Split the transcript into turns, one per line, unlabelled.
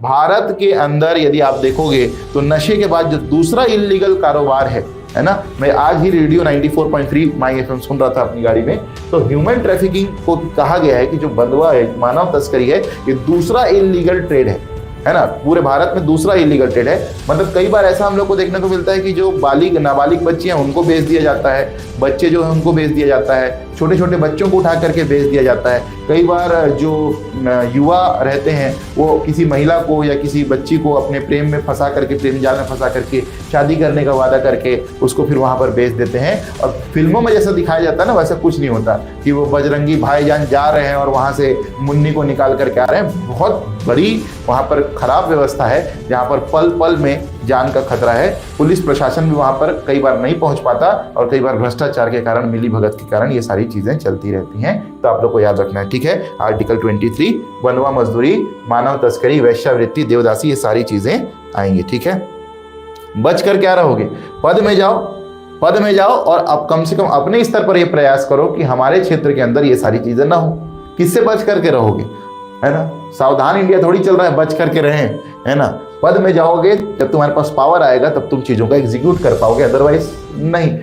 भारत के अंदर यदि आप देखोगे तो नशे के बाद जो दूसरा इलीगल कारोबार है ना। मैं आज ही रेडियो 94.3 माई एफएम सुन रहा था अपनी गाड़ी में, तो ह्यूमन ट्रैफिकिंग को कहा गया है कि जो बंधुआ है, मानव तस्करी है, ये दूसरा इलीगल ट्रेड है ना। पूरे भारत में दूसरा इलीगल ट्रेड है। मतलब कई बार ऐसा हम लोग को देखने को मिलता है कि जो नाबालिग बच्चे हैं उनको बेच दिया जाता है, बच्चे जो है उनको बेच दिया जाता है, छोटे छोटे बच्चों को उठा करके बेच दिया जाता है। कई बार जो युवा रहते हैं वो किसी महिला को या किसी बच्ची को अपने प्रेम में फंसा करके, प्रेम जाल में फंसा करके शादी करने का वादा करके उसको फिर वहाँ पर बेच देते हैं। और फिल्मों में जैसा दिखाया जाता है ना, वैसा कुछ नहीं होता कि वो बजरंगी भाईजान जा रहे हैं और वहाँ से मुन्नी को निकाल करके आ रहे हैं। बहुत बड़ी वहाँ पर खराब व्यवस्था है जहाँ पर पल पल में जान का खतरा है। पुलिस प्रशासन भी वहाँ पर कई बार नहीं पहुँच पाता और कई बार भ्रष्टाचार के कारण, मिली भगत के कारण ये सारी चीज़ें चलती रहती हैं। तो आप लोग को याद रखना है, ठीक है। आर्टिकल 23 बंधुआ मजदूरी, मानव तस्करी, वेश्यावृत्ति, देवदासी, ये सारी चीज़ें आएंगी, ठीक है। बच कर क्या रहोगे? पद में जाओ और अब कम से कम अपने स्तर पर ये प्रयास करो कि हमारे क्षेत्र के अंदर ये सारी चीज़ें ना हो। किससे बच करके रहोगे, है ना। सावधान इंडिया थोड़ी चल रहा है, बच करके रहें, है ना। पद में जाओगे, जब तुम्हारे पास पावर आएगा तब तुम चीज़ों का एग्जीक्यूट कर पाओगे, अदरवाइज नहीं।